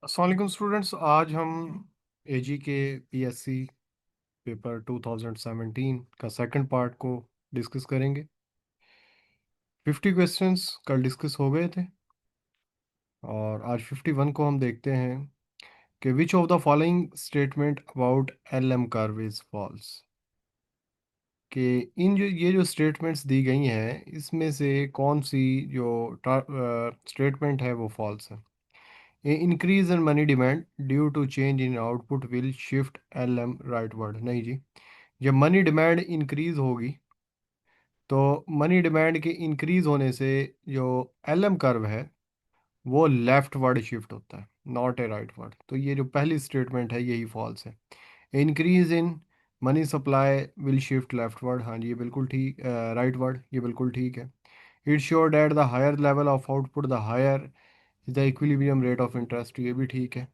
अस्सलाम वालेकुम स्टूडेंट्स। आज हम एजी के पीएससी पेपर 2017 का सेकंड पार्ट को डिस्कस करेंगे। 50 क्वेश्चंस कल डिस्कस हो गए थे और आज 51 को हम देखते हैं कि which of the following statement about LM curve is false. कि इन जो ये जो स्टेटमेंट्स दी गई हैं इसमें से कौन सी जो स्टेटमेंट है वो फॉल्स है। Increase in money demand due to change in output will shift LM rightward. नहीं जी, जब मनी डिमांड इंक्रीज होगी तो मनी डिमांड के इंक्रीज होने से जो एलएम कर्व है वो लेफ्ट वर्ड शिफ्ट होता है, नॉट ए राइट वर्ड। तो ये जो पहली स्टेटमेंट है यही फॉल्स है। Increase in money supply will shift left word, हाँ जी ये बिल्कुल ठीक, राइट वर्ड ये बिल्कुल ठीक है। It sure that the higher level of output the higher is the equilibrium rate of interest, ये भी ठीक है।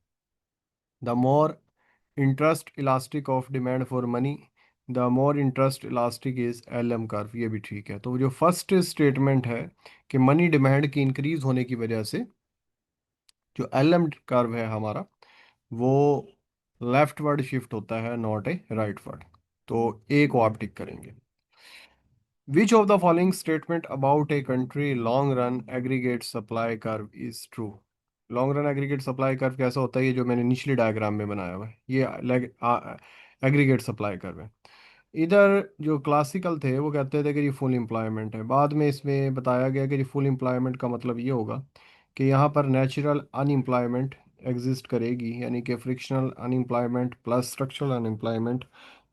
The more interest elastic of demand for money the more interest elastic is LM curve, ये भी ठीक है। तो जो फर्स्ट स्टेटमेंट है कि मनी डिमांड की इंक्रीज होने की वजह से जो एलएम कर्व है हमारा वो लेफ्ट वर्ड शिफ्ट होता है, नॉट ए राइट वर्ड। तो ए को आप टिक करेंगे। विच of the following statement about a country long run aggregate supply curve is true. Long run aggregate supply curve कैसा होता है, ये जो मैंने निचली डायग्राम में बनाया हुआ है ये एग्रीगेट सप्लाई कर्व है। इधर जो क्लासिकल थे वो कहते थे कि ये फुल एम्प्लॉयमेंट है, बाद में इसमें बताया गया कि ये फुल एम्प्लॉयमेंट का मतलब ये होगा कि यहाँ पर नेचुरल अनएम्प्लॉयमेंट एग्जिस्ट करेगी, यानी कि frictional unemployment plus structural unemployment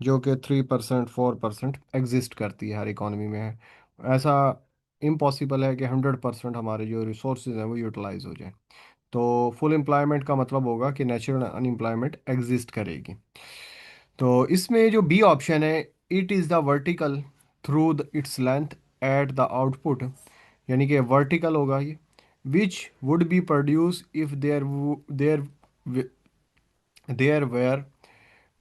जो कि 3% 4% एग्जिस्ट करती है हर इकॉनमी में है। ऐसा इम्पॉसिबल है कि 100% हमारे जो रिसोर्स हैं वो यूटिलाइज हो जाए। तो फुल एम्प्लॉयमेंट का मतलब होगा कि नेचुरल अनएम्प्लॉयमेंट एग्जिस्ट करेगी। तो इसमें जो बी ऑप्शन है, it is the vertical through the its length at the output, यानी कि वर्टिकल होगा ये। Which would be produce if there there were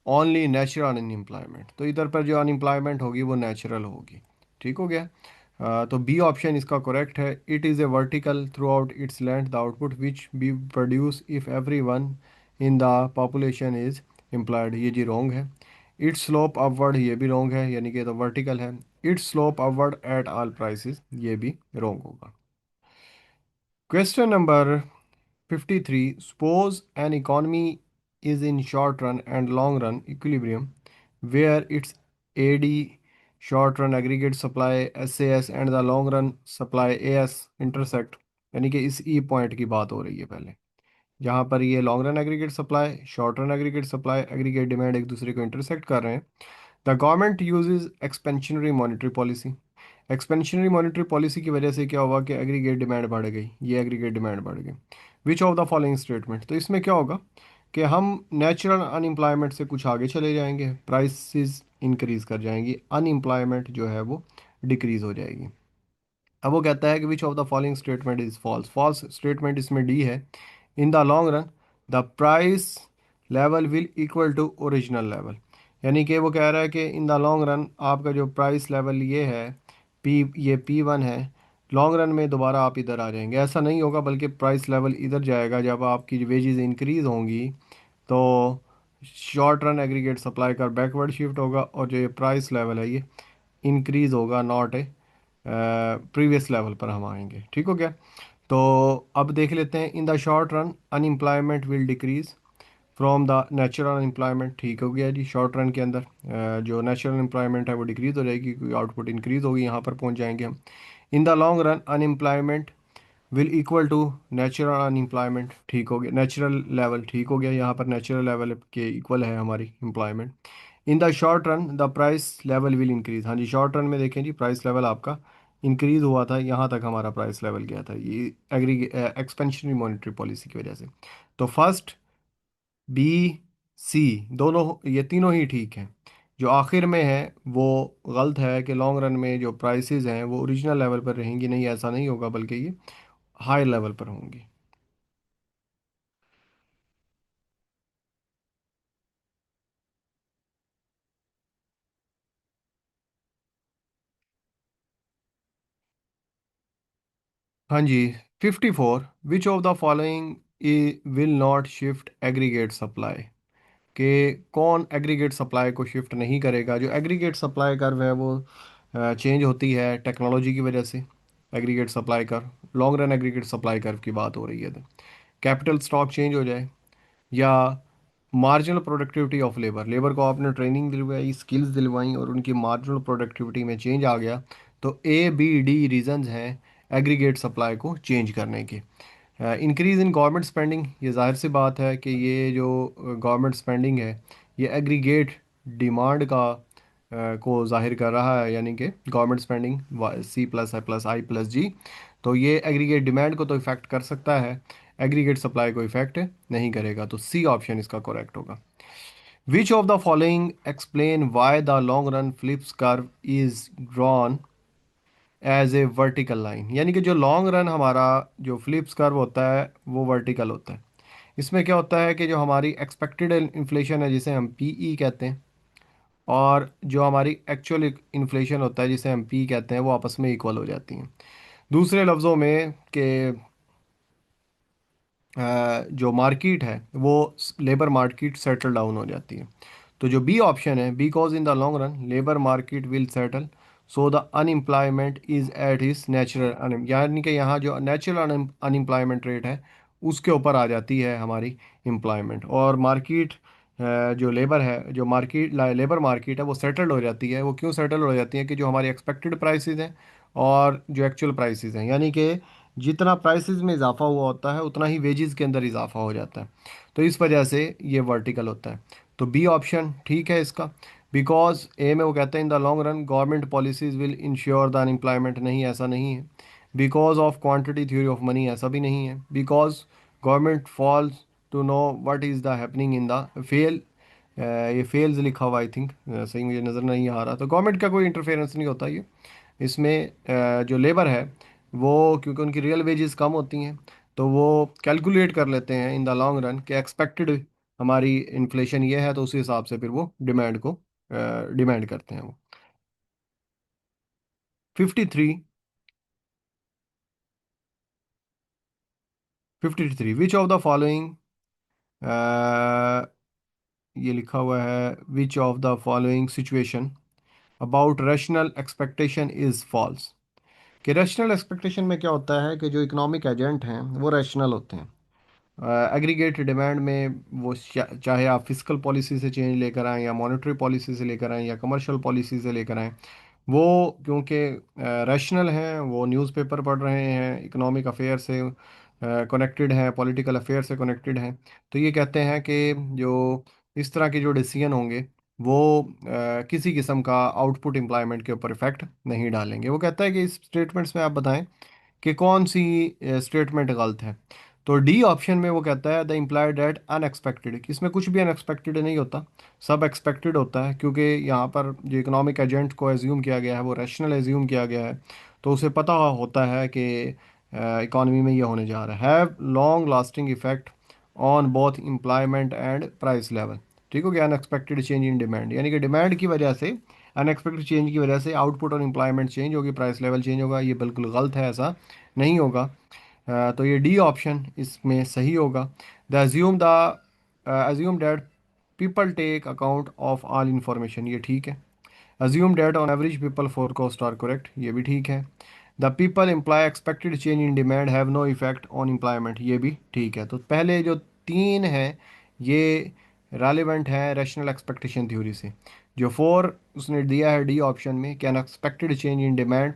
only natural unemployment. तो इधर पर जो अनएम्प्लॉयमेंट होगी वो नेचुरल होगी। ठीक हो गया। तो बी ऑप्शन इसका करेक्ट है। It is a vertical through out its length the output which B produce if every one in the population is employed, ये जी रॉन्ग है। इट्स स्लोप अपवर्ड, ये भी रॉन्ग है, यानी कि तो वर्टिकल है। It's slope upward at all prices, ये भी रॉन्ग होगा। Question number 53. Suppose an economy is in short run and long run equilibrium where its AD short run aggregate supply SAS and the long run supply AS intersect, यानी कि इस ई point की बात हो रही है पहले, जहाँ पर ये long run aggregate supply short run aggregate supply aggregate demand एक दूसरे को इंटरसेक्ट कर रहे हैं। The government uses expansionary monetary policy. Expansionary monetary policy की वजह से क्या हुआ कि एग्रीगेट डिमांड बढ़ गई, ये एग्रीगेट डिमांड बढ़ गई। विच ऑफ द फॉलोइंग स्टेटमेंट, तो इसमें क्या होगा कि हम नेचुरल अनएम्प्लॉयमेंट से कुछ आगे चले जाएंगे, प्राइसेस इंक्रीज कर जाएंगी, अनएम्प्लॉयमेंट जो है वो डिक्रीज हो जाएगी। अब वो कहता है कि which of the following statement is false. False statement इसमें डी है। In the long run the price level will equal to original level, यानी कि वो कह रहा है कि इन द लॉन्ग रन आपका जो प्राइस लेवल ये है पी, ये P1 है, लॉन्ग रन में दोबारा आप इधर आ जाएंगे। ऐसा नहीं होगा, बल्कि प्राइस लेवल इधर जाएगा जब आपकी वेजेस इंक्रीज होंगी तो शॉर्ट रन एग्रीगेट सप्लाई का बैकवर्ड शिफ्ट होगा और जो ये प्राइस लेवल है ये इंक्रीज होगा, नॉट ए प्रीवियस लेवल पर हम आएंगे। ठीक हो गया। तो अब देख लेते हैं। In the short run unemployment will decrease from the natural unemployment, ठीक हो गया जी। शॉर्ट रन के अंदर जो नेचुरल एम्प्लॉयमेंट है वो डिक्रीज हो जाएगी क्योंकि आउटपुट इंक्रीज होगी, यहाँ पर पहुँच जाएंगे हम। In the long run unemployment will equal to natural unemployment, ठीक हो गया। नेचुरल लेवल ठीक हो गया, यहाँ पर नेचुरल लेवल के इक्वल है हमारी employment. In the short run the price level will increase, हाँ जी शॉर्ट रन में देखें जी प्राइस लेवल आपका इंक्रीज हुआ था, यहाँ तक हमारा प्राइस लेवल गया था, ये एग्री एक्सपेंशनरी मॉनेटरी पॉलिसी की वजह से। तो फर्स्ट बी सी दोनों ये तीनों ही ठीक हैं। जो आखिर में है वो गलत है कि लॉन्ग रन में जो प्राइसेस हैं वो ओरिजिनल लेवल पर रहेंगी, नहीं ऐसा नहीं होगा, बल्कि ये हाई लेवल पर होंगी। हाँ जी। 54. विच of the following will not shift aggregate supply, कि कौन एग्रीगेट सप्लाई को शिफ्ट नहीं करेगा। जो एग्रीगेट सप्लाई कर्व है वो चेंज होती है टेक्नोलॉजी की वजह से। Aggregate supply curve, long run aggregate supply curve की बात हो रही है, तो कैपिटल स्टॉक चेंज हो जाए, या marginal productivity of labour, labour को आपने ट्रेनिंग दिलवाई, स्किल्स दिलवाई और उनकी मार्जिनल प्रोडक्टिविटी में चेंज आ गया, तो ए बी डी रीजंस हैं एग्रीगेट सप्लाई को चेंज करने के। इंक्रीज इन गवर्नमेंट स्पेंडिंग, ये जाहिर सी बात है कि ये जो गवर्नमेंट स्पेंडिंग है ये एग्रीगेट डिमांड का को जाहिर कर रहा है, यानी कि गवर्नमेंट स्पेंडिंग सी प्लस आई प्लस जी, तो ये एग्रीगेट डिमांड को तो इफेक्ट कर सकता है, एग्रीगेट सप्लाई को इफेक्ट नहीं करेगा, तो सी ऑप्शन इसका करेक्ट होगा। Which of the following explain why the long run Phillips curve is drawn as a vertical line, यानी कि जो लॉन्ग रन हमारा जो फ्लिप्स कर्व होता है वो वर्टिकल होता है। इसमें क्या होता है कि जो हमारी एक्सपेक्टेड इन्फ्लेशन है जिसे हम पीई कहते हैं, और जो हमारी एक्चुअल इन्फ्लेशन होता है जिसे हम पी कहते हैं, वो आपस में इक्वल हो जाती हैं। दूसरे लफ्ज़ों में कि जो मार्केट है वो लेबर मार्केट सेटल डाउन हो जाती है। तो जो बी ऑप्शन है, because in the long run labour market will settle so the unemployment is at is natural, यानी कि यहाँ जो नेचुरल अनएम्प्लॉयमेंट रेट है उसके ऊपर आ जाती है हमारी एम्प्लॉयमेंट, और मार्केट जो लेबर है, जो मार्केट लेबर मार्केट है वो सेटल्ड हो जाती है। वो क्यों सेटल हो जाती है कि जो हमारी एक्सपेक्टेड प्राइसेस हैं और जो एक्चुअल प्राइसेस हैं, यानी कि जितना प्राइसेस में इजाफा हुआ होता है उतना ही वेजेस के अंदर इजाफा हो जाता है, तो इस वजह से ये वर्टिकल होता है। तो बी ऑप्शन ठीक है इसका। बिकॉज ए में वो कहते हैं in the long run government policies will ensure the unemployment, नहीं ऐसा नहीं है। Because of quantity theory of money, ऐसा भी नहीं है। Because government fails to know what is the happening in the fail, ये फेल्स लिखा हुआ आई थिंक, सही मुझे नज़र नहीं आ रहा, तो गवर्नमेंट का कोई इंटरफेरेंस नहीं होता ये इसमें। जो लेबर है वो क्योंकि उनकी रियल वेजेस कम होती हैं, तो वो कैलकुलेट कर लेते हैं इन द लॉन्ग रन कि एक्सपेक्टेड हमारी इन्फ्लेशन ये है, तो उसी हिसाब से फिर वो डिमांड को डिमांड करते हैं वो। 53, 53 विच ऑफ द फॉलोइंग, ये लिखा हुआ है which of the following situation about rational expectation is false, कि रैशनल एक्सपेक्टेशन में क्या होता है कि जो इकोनॉमिक एजेंट हैं वो रैशनल होते हैं। एग्रीगेट डिमांड में वो चाहे आप फिजिकल पॉलिसी से चेंज लेकर आएँ या मॉनेटरी पॉलिसी से लेकर आएँ या कमर्शियल पॉलिसी से लेकर आएँ, वो क्योंकि रैशनल हैं, वो न्यूज़पेपर पढ़ रहे हैं, इकोनॉमिक अफेयर से कनेक्टेड हैं, पॉलिटिकल अफेयर से कनेक्टेड हैं, तो ये कहते हैं कि जो इस तरह के जो डिसीजन होंगे वो किसी किस्म का आउटपुट एम्प्लॉयमेंट के ऊपर इफेक्ट नहीं डालेंगे। वो कहता है कि इस स्टेटमेंट्स में आप बताएं कि कौन सी स्टेटमेंट गलत है। तो डी ऑप्शन में वो कहता है द इम्प्लाइड डेट अनएक्सपेक्टेड, कि इसमें कुछ भी अनएक्सपेक्टेड नहीं होता, सब एक्सपेक्टेड होता है, क्योंकि यहाँ पर जो इकोनॉमिक एजेंट को एज्यूम किया गया है वो रैशनल एज्यूम किया गया है, तो उसे पता होता है कि इकॉनमी में ये होने जा रहा है। Have long lasting effect on both employment and price level, ठीक हो गया। अनएक्सपेक्टेड चेंज इन डिमांड, यानी कि डिमांड की वजह से, अनएक्सपेक्टेड चेंज की वजह से आउटपुट और एम्प्लॉयमेंट चेंज होगी, प्राइस लेवल चेंज होगा, ये बिल्कुल गलत है, ऐसा नहीं होगा। तो ये डी ऑप्शन इसमें सही होगा। The assume that people take account of all information, ये ठीक है। Assume that on average people forecast are correct, ये भी ठीक है। The people employ expected change in demand have no effect on employment, ये भी ठीक है। तो पहले जो तीन हैं ये रेलिवेंट है रैशनल एक्सपेक्टेशन थ्योरी से। जो फोर उसने दिया है डी ऑप्शन में कि अनएक्सपेक्टेड चेंज इन डिमांड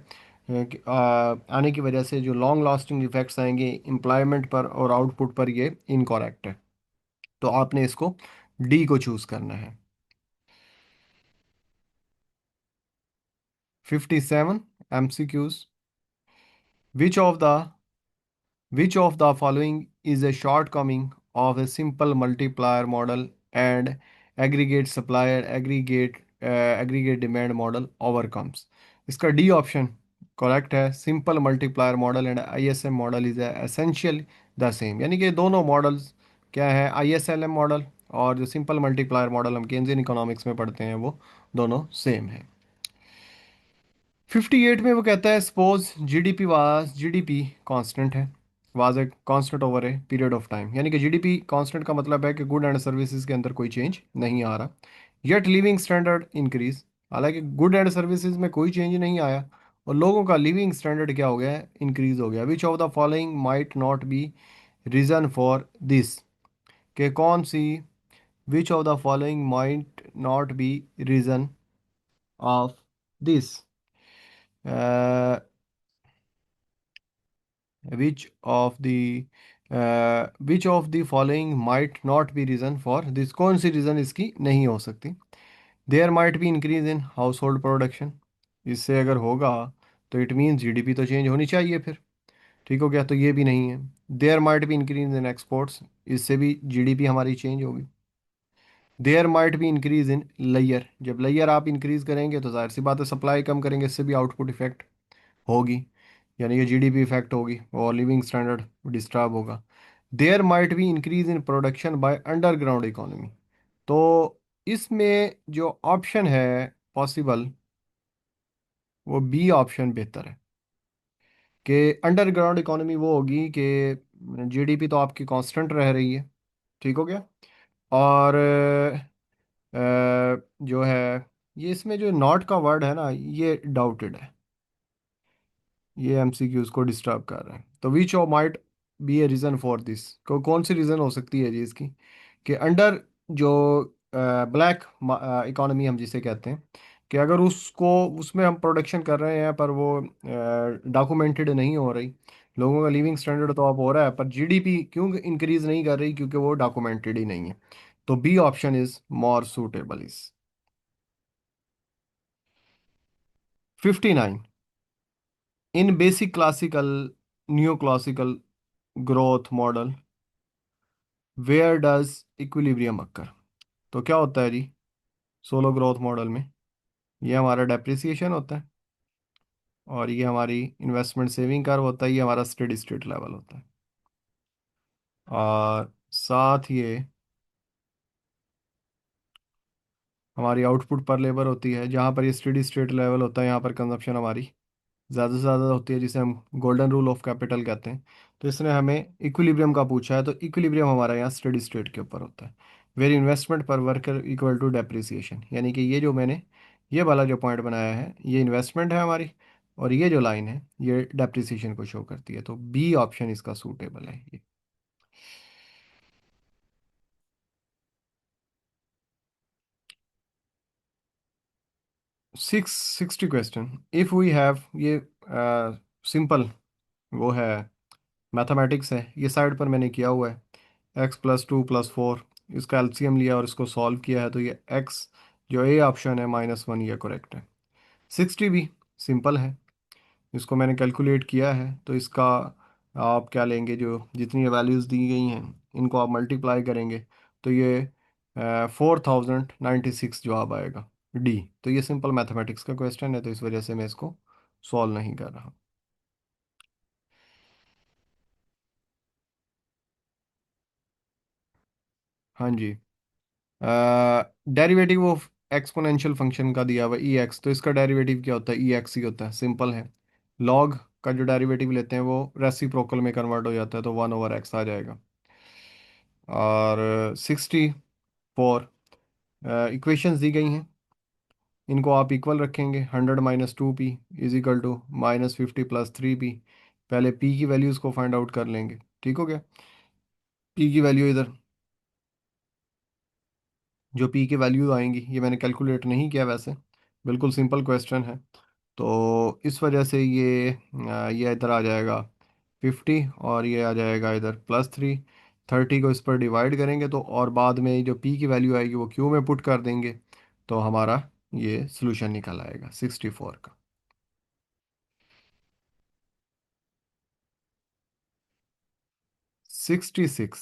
आने की वजह से जो लॉन्ग लास्टिंग इफेक्ट्स आएंगे एम्प्लॉयमेंट पर और आउटपुट पर, ये इनकॉरेक्ट है। तो आपने इसको डी को चूज करना है। 57 MCQs, which of the which of the following is a shortcoming of a simple multiplier model and aggregate supplier aggregate demand model overcomes? इसका डी ऑप्शन करेक्ट है। Simple multiplier model and ISM model is essential the same, यानी कि दोनों models क्या है, IS-LM model और जो simple multiplier model हम केन्जियन इकोनॉमिक्स में पढ़ते हैं वो दोनों सेम है। 58 में वो कहता है suppose GDP was GDP constant है, was a constant over a period of time, यानी कि जीडीपी कांस्टेंट का मतलब है कि गुड एंड सर्विसेज के अंदर कोई चेंज नहीं आ रहा। येट लिविंग स्टैंडर्ड इंक्रीज, हालांकि गुड एंड सर्विसेज में कोई चेंज नहीं आया और लोगों का लिविंग स्टैंडर्ड क्या हो गया है, इंक्रीज हो गया। Which of the following might not be reason for this, के कौन सी, which of the following might not be reason of this, which of the which of the following might not be reason for this, कौन सी reason इसकी नहीं हो सकती। There might be increase in household production, इससे अगर होगा तो it means GDP तो चेंज होनी चाहिए फिर, ठीक हो गया, तो ये भी नहीं है। There might be increase in exports, इससे भी जीडीपी हमारी चेंज होगी। There might be increase in लेयर, जब लेयर आप इंक्रीज करेंगे तो जाहिर सी बात है सप्लाई कम करेंगे, इससे भी आउटपुट इफेक्ट होगी, यानी कि जीडीपी इफेक्ट होगी और लिविंग स्टैंडर्ड डिस्टर्ब होगा। There might be increase in production by underground economy, तो इसमें जो ऑप्शन है पॉसिबल वो बी ऑप्शन बेहतर है, कि अंडरग्राउंड इकोनॉमी वो होगी कि जीडीपी तो आपकी कांस्टेंट रह रही है, ठीक हो गया, और जो है ये इसमें जो नॉट का वर्ड है ना ये डाउटेड है, ये एमसीक्यूज को डिस्टर्ब कर रहा है। तो which of might be a reason for this, कौन सी रीज़न हो सकती है जी इसकी, कि अंडर जो ब्लैक इकोनॉमी हम जिसे कहते हैं, कि अगर उसको उसमें हम प्रोडक्शन कर रहे हैं पर वो डॉक्यूमेंटेड नहीं हो रही, लोगों का लिविंग स्टैंडर्ड तो अब हो रहा है पर जीडीपी क्यों इंक्रीज नहीं कर रही, क्योंकि वो डॉक्यूमेंटेड ही नहीं है। तो B option is more suitable is. 59, in basic classical new classical growth model where does equilibrium occur, तो क्या होता है जी सोलो ग्रोथ मॉडल में, ये हमारा डेप्रिसिएशन होता है और ये हमारी इन्वेस्टमेंट सेविंग कर्व होता है, ये हमारा स्टेडी स्टेट लेवल होता है, और साथ ये हमारी आउटपुट पर लेबर होती है, जहाँ पर ये स्टेडी स्टेट लेवल होता है यहाँ पर कंजप्शन हमारी ज़्यादा से ज़्यादा होती है, जिसे हम गोल्डन रूल ऑफ कैपिटल कहते हैं। तो इसने हमें इक्विलिब्रियम का पूछा है, तो इक्विलिब्रियम हमारा यहाँ स्टेडी स्टेट के ऊपर होता है। वेर इन्वेस्टमेंट पर वर्कर इक्वल टू डेप्रिसिएशन, यानी कि ये जो मैंने ये वाला जो पॉइंट बनाया है ये इन्वेस्टमेंट है हमारी, और ये जो लाइन है ये डेप्रिसिएशन को शो करती है, तो बी ऑप्शन इसका सूटेबल है ये। 60 क्वेश्चन, इफ़ वी हैव ये सिंपल वो है मैथमेटिक्स है, ये साइड पर मैंने किया हुआ है, x+2+4, इसका एलसीएम लिया और इसको सॉल्व किया है, तो ये x जो ए ऑप्शन है -1 ये करेक्ट है। 60 भी सिंपल है, इसको मैंने कैलकुलेट किया है, तो इसका आप क्या लेंगे, जो जितनी वैल्यूज़ दी गई हैं इनको आप मल्टीप्लाई करेंगे तो ये 4096 जवाब आएगा डी। तो ये सिंपल मैथमेटिक्स का क्वेश्चन है, तो इस वजह से मैं इसको सॉल्व नहीं कर रहा। हाँ जी, डेरिवेटिव ऑफ एक्सपोनेंशियल फंक्शन का दिया हुआ ई एक्स, तो इसका डेरिवेटिव क्या होता है, ई एक्स ही होता है, सिंपल है। लॉग का जो डेरिवेटिव लेते हैं वो रेसिप्रोकल में कन्वर्ट हो जाता है, तो 1/x आ जाएगा। और 64 इक्वेशंस दी गई हैं, इनको आप इक्वल रखेंगे, 100 - 2p is equal to -50 + 3p, पहले p की वैल्यूज़ को फाइंड आउट कर लेंगे, ठीक हो गया। p की वैल्यू इधर, जो p की वैल्यू आएंगी ये मैंने कैलकुलेट नहीं किया वैसे, बिल्कुल सिंपल क्वेश्चन है, तो इस वजह से ये इधर आ जाएगा 50 और ये आ जाएगा इधर +3। 30 को इस पर डिवाइड करेंगे तो, और बाद में जो p की वैल्यू आएगी वो q में पुट कर देंगे, तो हमारा ये सोल्यूशन निकल आएगा 64 का। 66,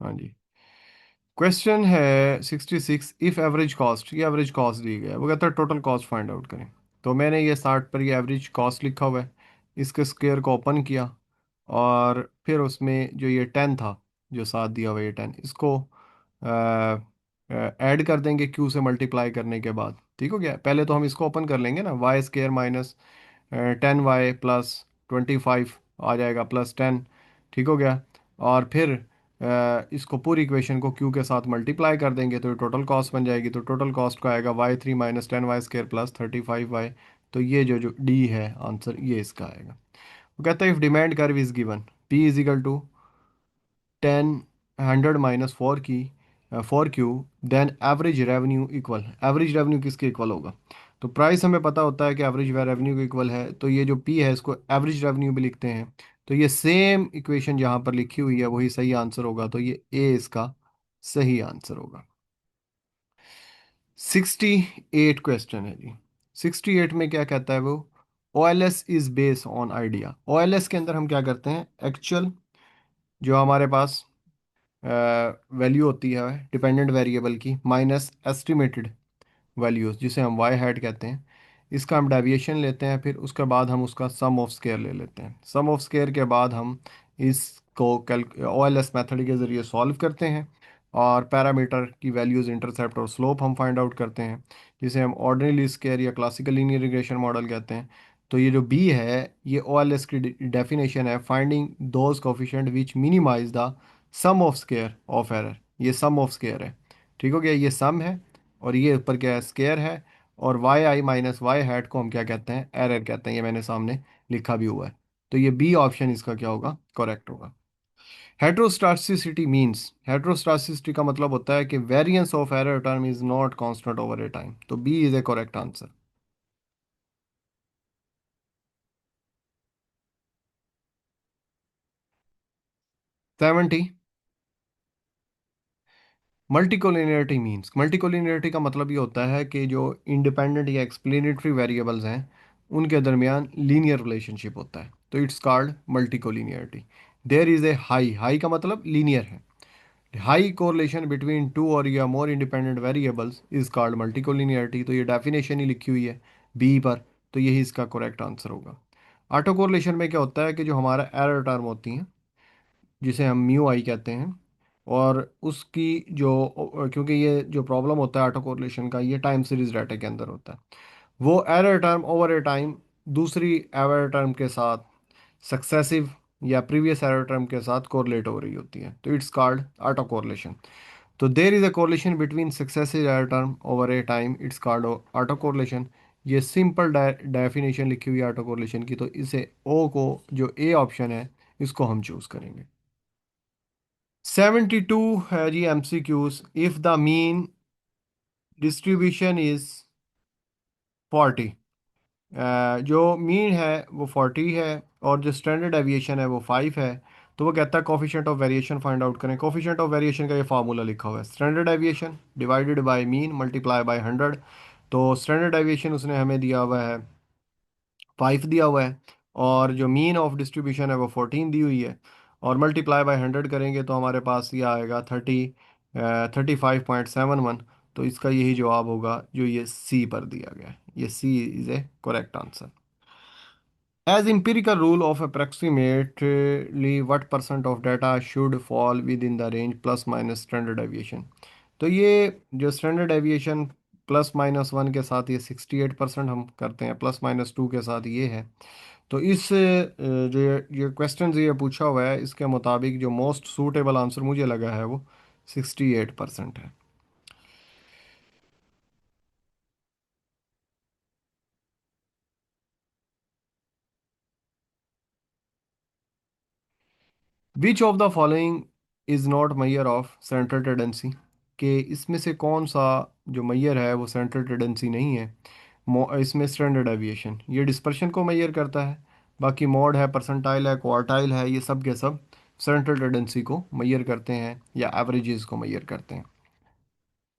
हाँ जी, क्वेश्चन है 66, इफ एवरेज कॉस्ट, ये एवरेज कॉस्ट दी गई है, वो कहता है टोटल कॉस्ट फाइंड आउट करें, तो मैंने ये 60 पर ये एवरेज कॉस्ट लिखा हुआ है, इसके स्क्वायर को ओपन किया और फिर उसमें जो ये 10 था, जो साथ दिया हुआ ये 10, इसको ऐड कर देंगे क्यू से मल्टीप्लाई करने के बाद, ठीक हो गया। पहले तो हम इसको ओपन कर लेंगे ना, Y square minus 10y plus 25 आ जाएगा प्लस 10। ठीक हो गया। और फिर इसको पूरी इक्वेशन को q के साथ मल्टीप्लाई कर देंगे तो ये टोटल कॉस्ट बन जाएगी। तो टोटल कॉस्ट का आएगा y3 minus 10y square plus 35y। तो ये जो जो डी है आंसर, ये इसका आएगा। वो कहता है if demand curve is given p is equal to 10 100 minus 4 then average revenue equal, average revenue किसके इक्वल होगा? तो प्राइस हमें पता होता है कि एवरेज रेवेन्यू के इक्वल है, तो ये जो पी है इसको एवरेज रेवेन्यू भी लिखते हैं। तो ये सेम इक्वेशन जहाँ पर लिखी हुई है वही सही आंसर होगा, तो ये ए इसका सही आंसर होगा। 68 क्वेश्चन है जी। 68 में क्या कहता है वो, O L S is based on idea. O L S के अंदर हम क्या करते हैं, एक्चुअल जो हमारे पास वैल्यू होती है डिपेंडेंट वेरिएबल की माइनस एस्टिमेटेड वैल्यूज जिसे हम वाई हैड कहते हैं, इसका हम डेविएशन लेते हैं, फिर उसके बाद हम उसका सम ऑफ स्केयर ले लेते हैं। सम ऑफ स्केयर के बाद हम इसको ओ एल एस मैथड के ज़रिए सॉल्व करते हैं और पैरामीटर की वैल्यूज़, इंटरसेप्ट और स्लोप हम फाइंड आउट करते हैं, जिसे हम ऑर्डिनरी स्केयर या क्लासिकल लीनियर रिग्रेशन मॉडल कहते हैं। तो ये जो बी है ये ओ एल एस की डेफिनेशन है, finding those coefficient which minimise the sum of square of error. ये सम ऑफ स्केयर है। ठीक हो गया, ये सम है और ये ऊपर क्या है, स्केयर है। और वाई आई माइनस वाई हैट को हम क्या कहते हैं, एरर कहते हैं। ये मैंने सामने लिखा भी हुआ है। तो ये बी ऑप्शन इसका क्या होगा, करेक्ट होगा। हेट्रोस्टाटिसिटी मींस, हेट्रोस्टाटिसिटी का मतलब होता है कि variance of error term is not constant over a time. तो B is a correct answer. 70। Multicollinearity means, multicollinearity का मतलब ये होता है कि जो इंडिपेंडेंट या एक्सप्लेनेटरी वेरिएबल्स हैं उनके दरमियान लीनियर रिलेशनशिप होता है, तो it's called multicollinearity. There is a high, high का मतलब लीनियर है, हाई कोरिलेशन बिटवीन टू और या more independent variables is called multicollinearity. तो ये डेफिनेशन ही लिखी हुई है बी पर, तो यही इसका करेक्ट आंसर होगा। ऑटो कोरिलेशन में क्या होता है कि जो हमारा एरर टर्म होती हैं जिसे हम म्यू आई कहते हैं, और उसकी जो, क्योंकि ये जो प्रॉब्लम होता है ऑटो कोरिलेशन का, ये टाइम सीरीज डाटा के अंदर होता है, वो error term over a time दूसरी एरर टर्म के साथ सक्सेसिव या प्रीवियस एरर टर्म के साथ कोरिलेट हो रही होती है, तो इट्स कॉल्ड ऑटो कोरिलेशन। तो there is a correlation between successive error term over a time, it's called autocorrelation. ये सिंपल डेफिनेशन लिखी हुई है ऑटो कोरिलेशन की, तो इसे ओ को, जो ए ऑप्शन है, इसको हम चूज करेंगे। 72 है जी M C Qs. If the mean distribution is 40, जो मीन है वो 40 है और जो स्टैंडर्ड एविएशन है वो 5 है, तो वो कहता है coefficient of variation find out करें। कोफिशिएंट ऑफ वेरिएशन का ये फार्मूला लिखा हुआ है, standard aviation divided by mean multiply by 100। तो स्टैंडर्ड एविएशन उसने हमें दिया हुआ है 5 दिया हुआ है, और जो मीन ऑफ डिस्ट्रीब्यूशन है वो 14 दी हुई है, और मल्टीप्लाई बाय 100 करेंगे तो हमारे पास ये आएगा 35.71। तो इसका यही जवाब होगा जो ये सी पर दिया गया है, ये C is a correct answer. As empirical rule of approximately what percent of data should fall within the range plus minus standard deviation। तो ये जो standard deviation plus minus one के साथ ये 68% हम करते हैं, प्लस माइनस टू के साथ ये है। तो इस जो ये क्वेश्चन ये पूछा हुआ है इसके मुताबिक जो मोस्ट सूटेबल आंसर मुझे लगा है वो 68% है। Which of the following is not measure of central tendency, कि इसमें से कौन सा जो मैयर है वो सेंट्रल टेंडेंसी नहीं है। इसमें स्टैंडर्ड एविएशन ये डिस्पर्शन को मैयर करता है, बाकी मोड है, परसेंटाइल है, क्वार्टाइल है, ये सब के सब सेंट्रल टेंडेंसी को मैयर करते हैं या एवरेजेस को मैयर करते हैं।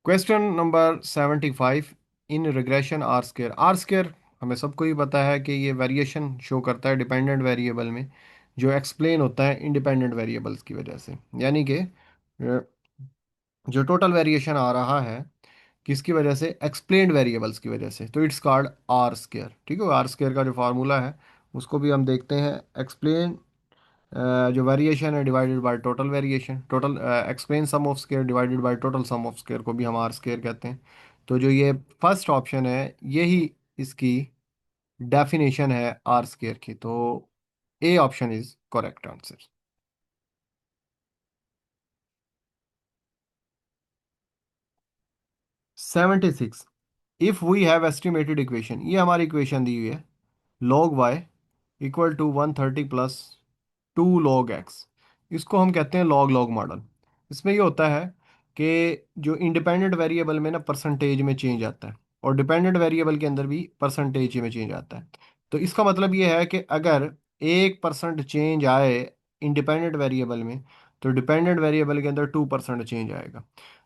Question number 75, in regression R square, R square हमें सबको ही पता है कि ये वेरिएशन शो करता है डिपेंडेंट वेरिएबल में, जो एक्सप्लेन होता है इंडिपेंडेंट वेरिएबल्स की वजह से। यानी कि जो टोटल वेरिएशन आ रहा है किसकी वजह से, एक्सप्लेन्ड वेरिएबल्स की वजह से, तो इट्स कॉल्ड आर स्केयर। ठीक है, आर स्केयर का जो फार्मूला है उसको भी हम देखते हैं, एक्सप्लेन जो वेरिएशन है divided by total variation, total explain sum of square divided by total sum of square को भी हम आर स्केयर कहते हैं। तो जो ये फर्स्ट ऑप्शन है यही इसकी डेफिनेशन है आर स्क्वेयर की। तो A option is correct answer. 76, if we have estimated equation, ये हमारी इक्वेशन दी हुई है, log y equal to 130 plus 2 log x। इसको हम कहते हैं लॉग लॉग मॉडल। इसमें ये होता है कि जो इंडिपेंडेंट वेरिएबल में ना परसेंटेज में चेंज आता है, और डिपेंडेंट वेरिएबल के अंदर भी परसेंटेज में चेंज आता है। तो इसका मतलब ये है कि अगर 1% चेंज आए इंडिपेंडेंट वेरिएबल में, तो डिपेंडेंट वेरिएबल के अंदर 2% चेंज आएगा।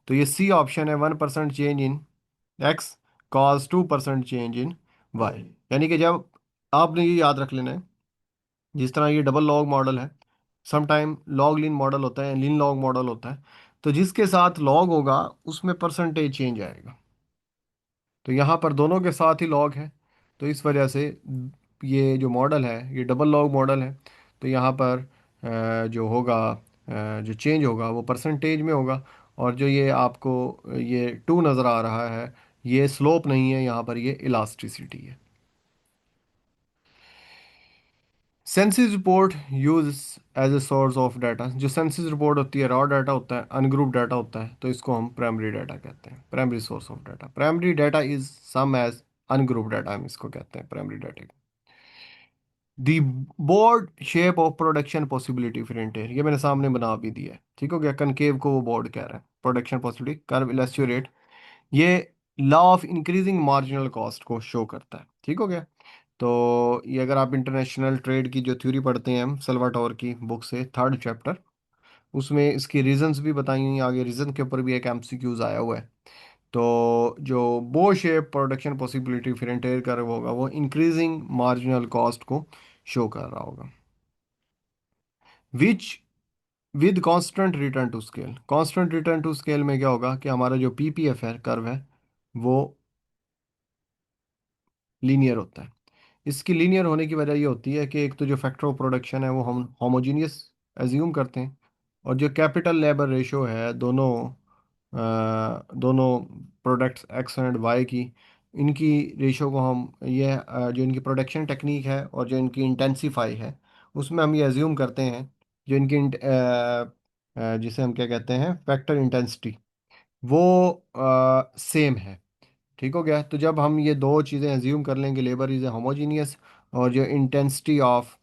तो ये सी ऑप्शन है, 1% change in X cause 2% change in Y. यानी कि जब आपने ये याद रख लेना है, जिस तरह ये डबल लॉग मॉडल है, सम टाइम लॉग लिन मॉडल होता है, लिन लॉग मॉडल होता है, तो जिसके साथ लॉग होगा उसमें परसेंटेज चेंज आएगा। तो यहाँ पर दोनों के साथ ही लॉग है, तो इस वजह से ये जो मॉडल है ये डबल लॉग मॉडल है। तो यहाँ पर जो होगा, जो चेंज होगा वो परसेंटेज में होगा। और जो ये आपको ये 2 नज़र आ रहा है, ये स्लोप नहीं है, यहाँ पर ये इलास्टिसिटी है। Census report use as a source of data. जो सेंसिस रिपोर्ट होती है रॉ डाटा होता है, अनग्रुप डाटा होता है, तो इसको हम प्राइमरी डाटा कहते हैं, primary source of data. Primary data is same as ungroup data, हम इसको कहते हैं primary data. The bowed shape of production possibility frontier, ये मैंने सामने बना भी दिया है, ठीक हो गया। कनकेव को वो बोर्ड कह रहा है, प्रोडक्शन पॉसिबिलिटी कर्व इलस्ट्रेट, ये law of increasing marginal cost को शो करता है, ठीक हो गया। तो ये अगर आप इंटरनेशनल ट्रेड की जो थ्योरी पढ़ते हैं हम सल्वाटोर की बुक से, थर्ड चैप्टर, उसमें इसकी रीजंस भी बताई हुई हैं, आगे रीजन के ऊपर भी एक एमसीक्यूज आया हुआ है। तो जो बो शेप प्रोडक्शन पॉसिबिलिटी फिर एंटेयर कर होगा, वो इंक्रीजिंग मार्जिनल कॉस्ट को शो कर रहा होगा। Which with constant return to scale, constant return to scale में क्या होगा कि हमारा जो पीपीएफ है कर्व है वो लीनियर होता है। इसकी लीनियर होने की वजह ये होती है कि एक तो जो फैक्टर ऑफ प्रोडक्शन है वो हम होमोजीनियस एज्यूम करते हैं, और जो कैपिटल लेबर रेशो है दोनों दोनों प्रोडक्ट्स एक्स एंड वाई की, इनकी रेशो को हम ये जो इनकी प्रोडक्शन टेक्निक है और जो इनकी इंटेंसिफाई है, उसमें हम ये एज्यूम करते हैं जो इनकी जिसे हम क्या कहते हैं फैक्टर इंटेंसिटी, वो सेम है, ठीक हो गया। तो जब हम ये दो चीज़ें एज्यूम कर लेंगे, लेबर इज़ ए होमोजीनियस और जो intensity of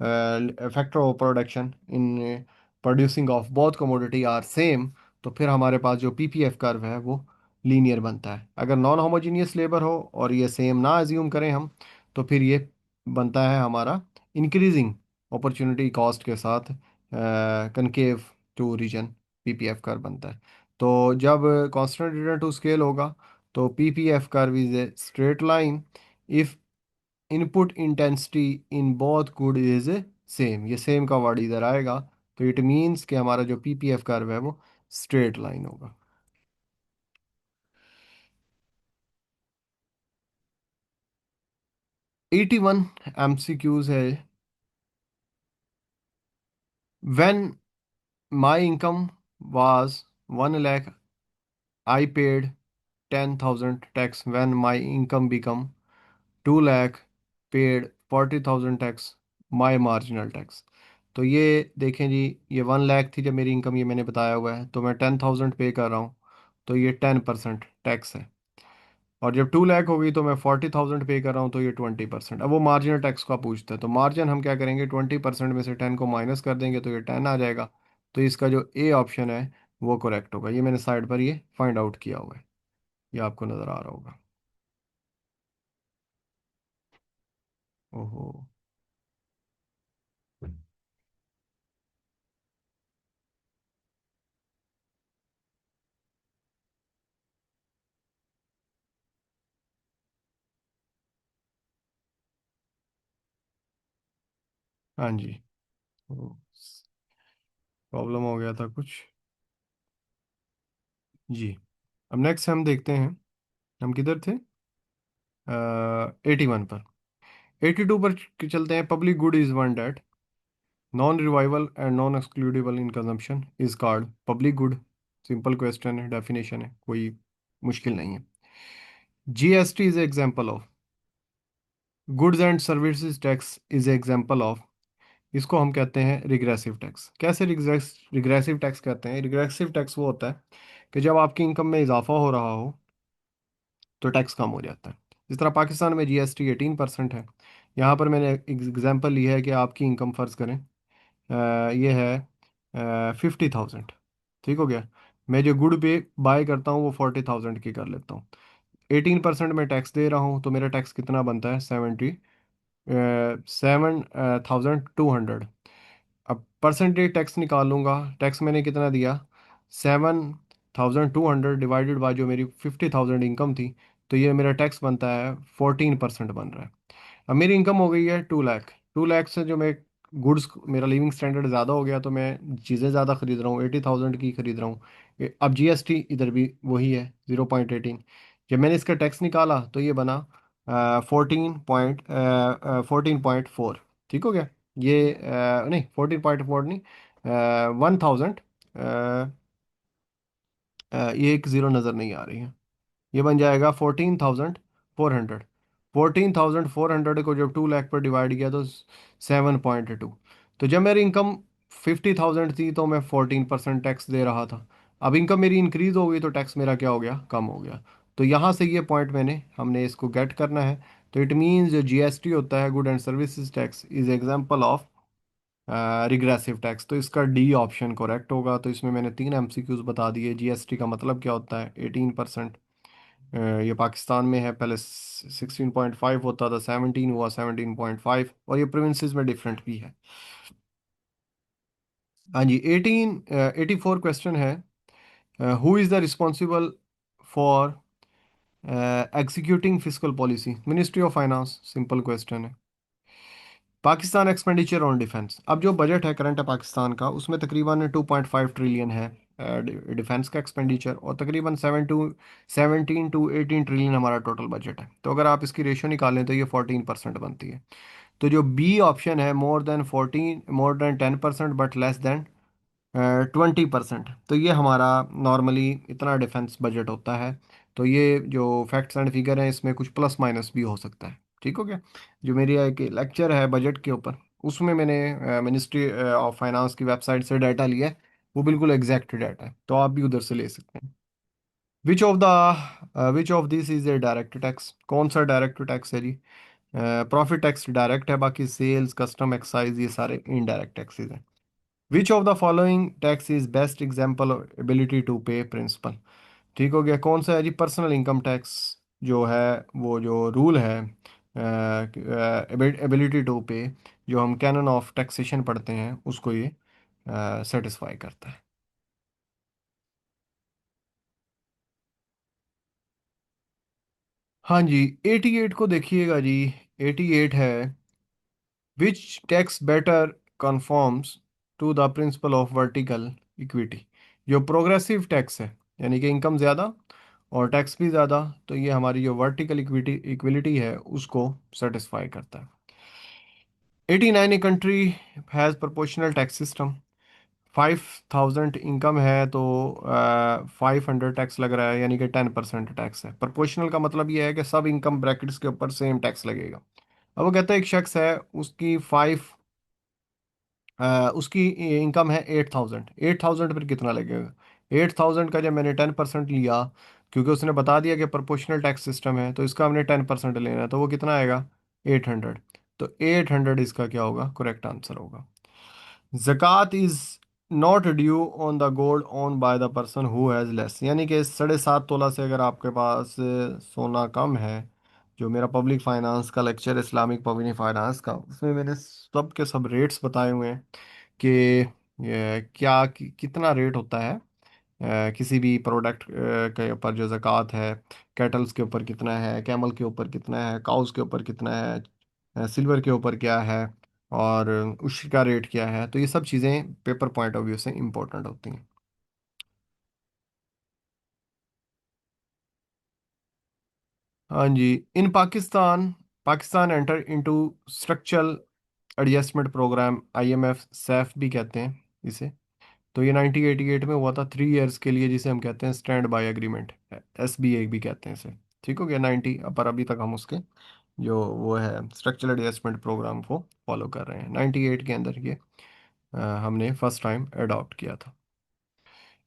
factor of production in producing of both commodity are same, तो फिर हमारे पास जो पीपीएफ कर्व है वो लीनियर बनता है। अगर नॉन होमोजीनियस लेबर हो और ये सेम ना एज्यूम करें हम, तो फिर ये बनता है हमारा इंक्रीजिंग अपॉर्चुनिटी कॉस्ट के साथ concave to region PPF curve बनता है। तो जब कांस्टेंट रिटर्न टू स्केल होगा, तो PPF curve is a straight line if input intensity in both good is same. ये सेम का वर्ड इधर आएगा, तो इट मीन्स कि हमारा जो पीपीएफ कर्व है वो स्ट्रेट लाइन होगा। 81 एमसीक्यूज है। When my income was 1 lakh, I paid 10,000 tax. When my income become 2 lakh, paid 40,000 tax, my marginal tax. तो ये देखें जी, ये 1 लाख थी जब मेरी इनकम, ये मैंने बताया हुआ है, तो मैं 10,000 पे कर रहा हूँ, तो ये 10% टैक्स है। और जब 2 लाख हो गई तो मैं 40,000 पे कर रहा हूँ, तो ये 20%। अब वो मार्जिनल टैक्स का पूछता है, तो मार्जिन हम क्या करेंगे, 20% में से 10 को माइनस कर देंगे तो ये 10 आ जाएगा। तो इसका जो ए ऑप्शन है वो करेक्ट होगा। ये मैंने साइड पर ये फाइंड आउट किया हुआ है, ये आपको नज़र आ रहा होगा। ओहो। हाँ जी। प्रॉब्लम हो गया था कुछ। जी। अब नेक्स्ट हम देखते हैं, हम किधर थे, 81 पर। 82 पर चलते हैं। Public good is one that non revival and non excludable in consumption is called public good. Simple question है, डेफिनेशन है कोई, मुश्किल नहीं है। GST is example of, goods and services tax is example of, इसको हम कहते हैं रिग्रेसिव टैक्स। कैसे रिग्रेसिव टैक्स कहते हैं? रिग्रेसिव टैक्स वो होता है कि जब आपकी इनकम में इजाफा हो रहा हो तो टैक्स कम हो जाता है। जिस तरह पाकिस्तान में जीएसटी 18% है, यहाँ पर मैंने एग्जांपल ली है कि आपकी इनकम फ़र्ज़ करें ये है 50,000। ठीक हो गया। मैं जो गुड पे बाय करता हूँ वो 40,000 की कर लेता हूँ। 18% में टैक्स दे रहा हूँ तो मेरा टैक्स कितना बनता है? 7,200। अब परसेंटेज टैक्स निकाल लूंगा। टैक्स मैंने कितना दिया? 7,200 डिवाइडेड बाय जो मेरी 50,000 इनकम थी, तो ये मेरा टैक्स बनता है 14% बन रहा है। अब मेरी इनकम हो गई है 2 लाख। 2 लाख से जो मैं गुड्स, मेरा लिविंग स्टैंडर्ड ज़्यादा हो गया तो मैं चीज़ें ज़्यादा खरीद रहा हूँ, 80,000 की खरीद रहा हूँ। अब जीएसटी इधर भी वही है, 0.18। जब मैंने इसका टैक्स निकाला तो ये बना 14.4। ठीक हो गया। ये नहीं, 14.4 नहीं, 1,000। ये एक ज़ीरो नज़र नहीं आ रही है। ये बन जाएगा 14,400। 14,400 को जब 2 लाख पर डिवाइड किया तो 7.2। तो जब मेरी इनकम 50,000 थी तो मैं 14% टैक्स दे रहा था। अब इनकम मेरी इंक्रीज हो गई तो टैक्स मेरा क्या हो गया? कम हो गया। तो यहाँ से ये पॉइंट हमने इसको गेट करना है। तो इट मीन्स जो जीएसटी होता है, good and services tax, is example of regressive tax. तो इसका डी ऑप्शन करेक्ट होगा। तो इसमें मैंने 3 एमसीक्यूज बता दिए। जीएसटी का मतलब क्या होता है? 18%। ये पाकिस्तान में है, पहले 16.5 होता था, 17 हुआ 17.5, और ये प्रोविंसेस में डिफरेंट भी है। हाँ जी, 84 क्वेश्चन है। Who is the responsible for executing fiscal policy? Ministry of finance. Simple question है। पाकिस्तान एक्सपेंडिचर ऑन डिफेंस, अब जो बजट है करंट है पाकिस्तान का, उसमें तकरीबन 2.5 ट्रिलियन है डिफेंस का एक्सपेंडिचर, और तकरीबन 17 टू 18 ट्रिलियन हमारा टोटल बजट है। तो अगर आप इसकी रेशो निकालें तो ये 14% बनती है। तो जो बी ऑप्शन है, more than 10% but less than 20%, तो ये हमारा नॉर्मली इतना डिफेंस बजट होता है। तो ये जो फैक्ट्स एंड फिगर हैं इसमें कुछ प्लस माइनस भी हो सकता है। ठीक हो गया। जो मेरी एक लेक्चर है बजट के ऊपर, उसमें मैंने मिनिस्ट्री ऑफ फाइनेंस की वेबसाइट से डाटा लिया है। वो बिल्कुल एग्जैक्ट डाटा है, तो आप भी उधर से ले सकते हैं। Which of this is a direct tax? कौन सा डायरेक्ट टैक्स है जी? प्रॉफिट टैक्स डायरेक्ट है, बाकी सेल्स, कस्टम, एक्साइज, ये सारे इनडायरेक्ट टैक्सेस हैं। Which of the following tax is best example ability to pay principle? ठीक हो गया। कौन सा है जी? पर्सनल इनकम टैक्स जो है, वो जो रूल है एबिलिटी टू पे, जो हम कैनन ऑफ टैक्सेशन पढ़ते हैं, उसको ये सेटिस्फाई करता है। हाँ जी, 88 को देखिएगा जी। 88 है, which tax better conforms to the principle of vertical equity? जो प्रोग्रेसिव टैक्स है, यानी कि इनकम ज़्यादा और टैक्स भी ज़्यादा, तो ये हमारी जो वर्टिकल इक्विटी इक्विलिटी है उसको सेटिस्फाई करता है। 89, a country has proportional tax system. 5,000 income है तो 500 टैक्स लग रहा है, यानी कि 10% टैक्स है। प्रोपोर्शनल का मतलब ये है कि सब इनकम ब्रैकेट्स के ऊपर सेम टैक्स लगेगा। अब वो कहता है एक शख्स है, उसकी इनकम है 8,000। 8,000 पर कितना लगेगा? 8,000 का जब मैंने 10% लिया, क्योंकि उसने बता दिया कि प्रोपोर्शनल टैक्स सिस्टम है, तो इसका हमने 10% लेना है, तो वो कितना आएगा? 800। तो 800 इसका क्या होगा? करेक्ट आंसर होगा। Zakat is not due on the gold owned by the person who has less, यानी कि 7.5 तोला से अगर आपके पास सोना कम है। जो मेरा पब्लिक फाइनेंस का लेक्चर, इस्लामिक पब्लिक फाइनेंस का, उसमें मैंने सब के सब रेट्स बताए हुए हैं कि कितना रेट होता है किसी भी प्रोडक्ट के ऊपर जो ज़कात है। कैटल्स के ऊपर कितना है, कैमल के ऊपर कितना है, काउस के ऊपर कितना है, सिल्वर के ऊपर क्या है, और उश का रेट क्या है। तो ये सब चीज़ें पेपर पॉइंट ऑफ व्यू से इम्पोर्टेंट होती हैं। हाँ जी। In Pakistan, Pakistan enter into structural adjustment programme, IMF सैफ भी कहते हैं इसे। तो ये 1988 में हुआ था, 3 इयर्स के लिए, जिसे हम कहते हैं स्टैंड बाय एग्रीमेंट। SBA भी कहते हैं इसे। ठीक हो गया 90, पर अभी तक हम उसके जो वो है स्ट्रक्चरल एडजस्टमेंट प्रोग्राम को फॉलो कर रहे हैं। 98 के अंदर ये हमने फर्स्ट टाइम अडॉप्ट किया था।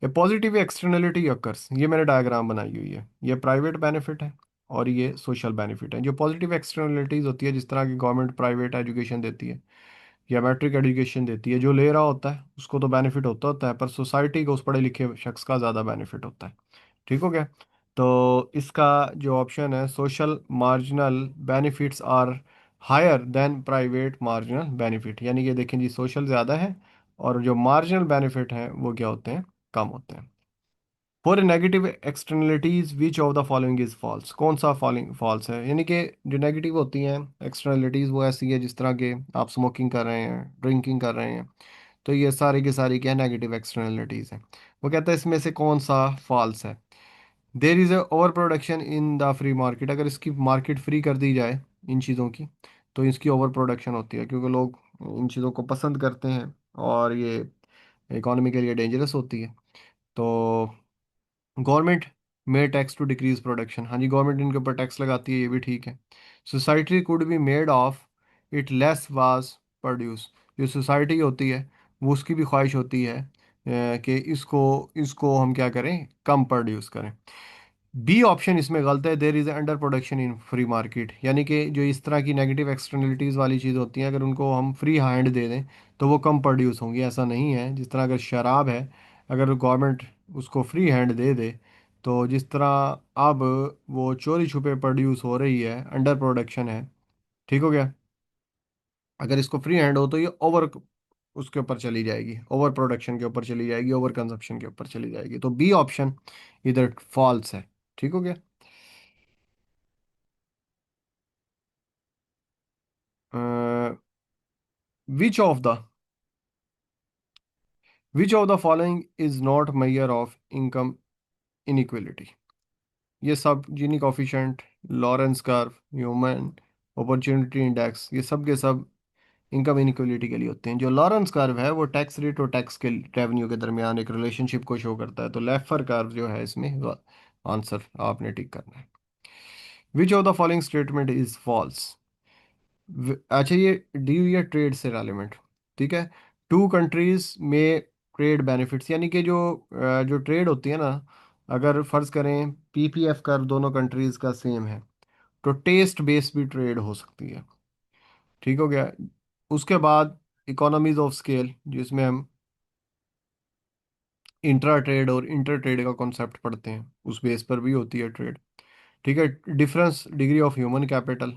ये पॉजिटिव एक्सटर्नलिटी अकर्स, ये मैंने डायग्राम बनाई हुई है, ये प्राइवेट बेनिफिट है और ये सोशल बेनिफिट है। जो पॉजिटिव एक्सटर्नलिटीज होती है, जिस तरह की गवर्नमेंट प्राइवेट एजुकेशन देती है या मैट्रिक एजुकेशन देती है, जो ले रहा होता है उसको तो बेनिफिट होता होता है, पर सोसाइटी को, उस पढ़े लिखे शख्स का ज़्यादा बेनिफिट होता है। ठीक हो गया। तो इसका जो ऑप्शन है, social marginal benefits are higher than private marginal benefit, यानी कि देखें जी, सोशल ज़्यादा है और जो मार्जिनल बेनिफिट हैं वो क्या होते हैं, कम होते हैं। For negative externalities which of the following is false, कौन सा फॉलोइंग फॉल्स है, यानी कि जो नेगेटिव होती हैं एक्सटर्नलिटीज वो ऐसी है, जिस तरह के आप स्मोकिंग कर रहे हैं, ड्रिंकिंग कर रहे हैं, तो ये सारी की सारी क्या नेगेटिव एक्सटर्नलिटीज हैं। वो कहता है इसमें से कौन सा फॉल्स है। There is a over production in the free market, अगर इसकी मार्केट फ्री कर दी जाए इन चीज़ों की, तो इसकी ओवर प्रोडक्शन होती है, क्योंकि लोग इन चीज़ों को पसंद करते हैं और ये इकोनॉमी के लिए डेंजरस होती है। तो गवर्नमेंट में टैक्स टू डिक्रीज प्रोडक्शन, हाँ जी, गवर्नमेंट इनके ऊपर टैक्स लगाती है, ये भी ठीक है। Society could be made of it less was produce, जो सोसाइटी होती है वो उसकी भी ख्वाहिश होती है कि इसको इसको हम क्या करें, कम प्रोड्यूस करें। बी ऑप्शन इसमें गलत है, there is under production in free market, यानी कि जो इस तरह की नेगेटिव एक्सटर्नलिटीज़ वाली चीज़ होती हैं, अगर उनको हम फ्री हैंड दे दें तो वो कम प्रोड्यूस होंगी, ऐसा नहीं है। जिस तरह अगर शराब है, अगर गवर्नमेंट उसको फ्री हैंड दे दे, तो जिस तरह अब वो चोरी छुपे प्रोड्यूस हो रही है, अंडर प्रोडक्शन है। ठीक हो गया। अगर इसको फ्री हैंड हो तो ये ओवर उसके ऊपर चली जाएगी, ओवर प्रोडक्शन के ऊपर चली जाएगी, ओवर कंजप्शन के ऊपर चली जाएगी। तो बी ऑप्शन इधर फॉल्स है। ठीक हो गया। Which of the which of the following is not measure of income inequality, ये सब Gini coefficient, Lorenz curve, human opportunity index, ये सब के सब इनकम इनइक्वलिटी के लिए होते हैं। जो लॉरेंस कर्व है वो टैक्स रेट और टैक्स के रेवेन्यू के दरमियान एक रिलेशनशिप को शो करता है। तो लेफर कर्व जो है इसमें आंसर आपने टिक करना है। Which of the following statement is false. अच्छा, ये डी या ट्रेड से रेलिवेंट। ठीक है। टू कंट्रीज में ट्रेड बेनिफिट्स, यानी कि जो ट्रेड होती है ना, अगर फर्ज करें PPF कर दोनों कंट्रीज का सेम है, तो टेस्ट बेस भी ट्रेड हो सकती है। ठीक हो गया। उसके बाद इकोनॉमीज ऑफ स्केल, जिसमें हम इंट्रा ट्रेड और इंटर ट्रेड का कॉन्सेप्ट पढ़ते हैं, उस बेस पर भी होती है ट्रेड। ठीक है। Difference degree of human capital.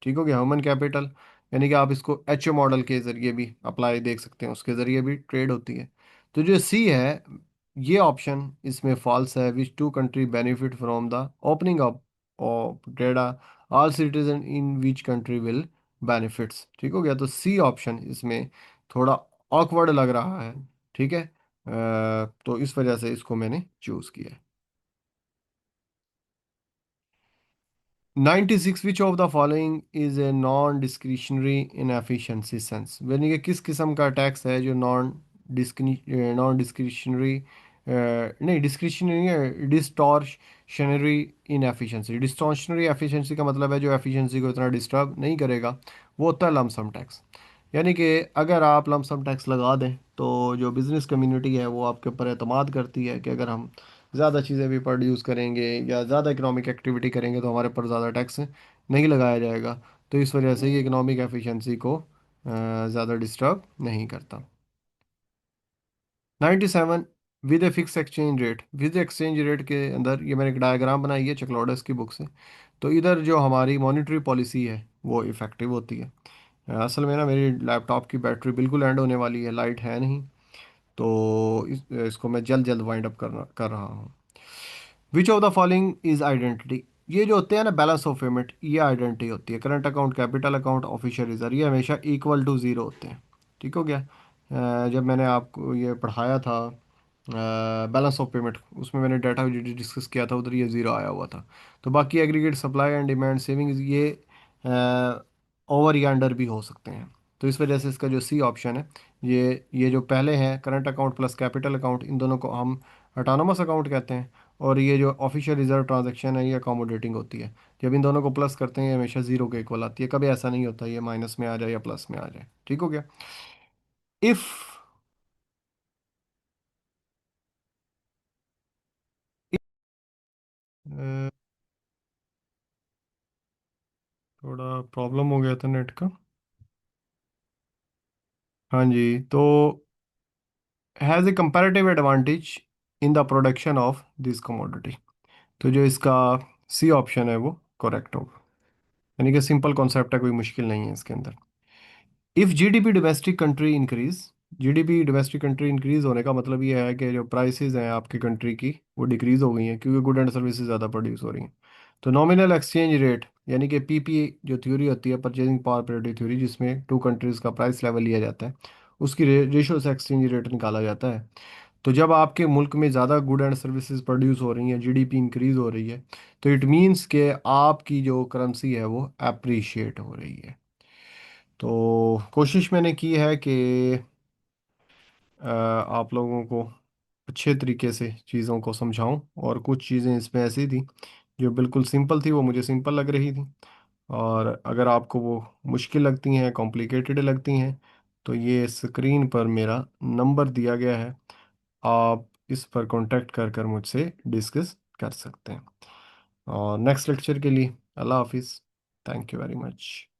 ठीक हो गया। ह्यूमन कैपिटल यानी कि आप इसको HO मॉडल के जरिए भी अप्लाई देख सकते हैं, उसके जरिए भी ट्रेड होती है। तो जो सी है, ये ऑप्शन इसमें फॉल्स है। Which two country benefit from the opening up of data, all citizen in which country will benefits. ठीक हो गया। तो सी ऑप्शन इसमें थोड़ा ऑकवर्ड लग रहा है। ठीक है। तो इस वजह से इसको मैंने चूज किया। 96 विच of the following is a non discretionary inefficiency sense, यानी कि किस किस्म का टैक्स है जो नॉन डिस्क्रिशनरी, नहीं डिस्क्रिशनरी है, डिस्टॉर्शनरी इनएफिशिएंसी। डिस्टॉर्शनरी एफिशिएंसी का मतलब है जो एफिशिएंसी को इतना डिस्टर्ब नहीं करेगा, वो होता है लमसम टैक्स। यानी कि अगर आप लमसम टैक्स लगा दें तो जो बिज़नेस कम्युनिटी है वो आपके ऊपर एतमाद करती है कि अगर हम ज़्यादा चीज़ें भी प्रोड्यूस करेंगे या ज़्यादा इकोनॉमिक एक्टिविटी करेंगे तो हमारे ऊपर ज़्यादा टैक्स नहीं लगाया जाएगा। तो इस वजह से ये इकोनॉमिक एफिशिएंसी को ज़्यादा डिस्टर्ब नहीं करता। 97 with a fix exchange rate, with exchange rate के अंदर ये मैंने एक डायग्राम बनाई है चकलॉडस की बुक से। तो इधर जो हमारी मॉनेटरी पॉलिसी है वो इफ़ेक्टिव होती है। असल में ना मेरी लैपटॉप की बैटरी बिल्कुल एंड होने वाली है, लाइट है नहीं, तो इसको मैं जल्द जल्द वाइंड अप कर रहा हूँ। विच of the following is identity, ये जो होते हैं ना बैलेंस ऑफ पेमेंट, ये आइडेंटिटी होती है। Current account, capital account, official reserve, ये हमेशा इक्वल टू ज़ीरो होते हैं। ठीक हो गया। जब मैंने आपको ये पढ़ाया था बैलेंस ऑफ पेमेंट, उसमें मैंने डाटा डिस्कस किया था, उधर ये ज़ीरो आया हुआ था। तो बाकी aggregate supply and demand savings, ये ओवर या अंडर भी हो सकते हैं। तो इस वजह से इसका जो सी ऑप्शन है, ये जो पहले हैं current account plus capital account, इन दोनों को हम ऑटोनोमस अकाउंट कहते हैं, और ये जो ऑफिशियल रिजर्व ट्रांजैक्शन है ये अकोमोडेटिंग होती है। जब इन दोनों को प्लस करते हैं ये हमेशा जीरो के इक्वल आती है, कभी ऐसा नहीं होता ये माइनस में आ जाए या प्लस में आ जाए। ठीक हो गया। इफ थोड़ा प्रॉब्लम हो गया था नेट का। हाँ जी। तो has a comparative advantage in the production of this commodity. तो जो इसका सी ऑप्शन है वो करेक्ट होगा। यानी कि सिंपल कॉन्सेप्ट है, कोई मुश्किल नहीं है इसके अंदर। If GDP domestic country increase, GDP domestic country increase होने का मतलब ये है कि जो प्राइसेस हैं आपकी कंट्री की वो डिक्रीज हो गई हैं क्योंकि गुड एंड सर्विसेज ज़्यादा प्रोड्यूस हो रही हैं। तो नॉमिनल एक्सचेंज रेट यानी कि पीपी जो थ्योरी होती है, परचेजिंग पावर पैरिटी थ्योरी, जिसमें टू कंट्रीज का प्राइस लेवल लिया जाता है, उसकी रेशियो से एक्सचेंज रेट निकाला जाता है। तो जब आपके मुल्क में ज़्यादा गुड एंड सर्विसेज प्रोड्यूस हो रही हैं, जीडीपी इंक्रीज हो रही है, तो इट मीन्स कि आपकी जो करेंसी है वो अप्रिशिएट हो रही है। तो कोशिश मैंने की है कि आप लोगों को अच्छे तरीके से चीज़ों को समझाऊं, और कुछ चीज़ें इसमें ऐसी थी जो बिल्कुल सिंपल थी वो मुझे सिंपल लग रही थी, और अगर आपको वो मुश्किल लगती हैं, कॉम्प्लिकेटेड लगती हैं, तो ये स्क्रीन पर मेरा नंबर दिया गया है, आप इस पर कांटेक्ट कर कर मुझसे डिस्कस कर सकते हैं। और नेक्स्ट लेक्चर के लिए अल्लाह हाफिज़। Thank you very much.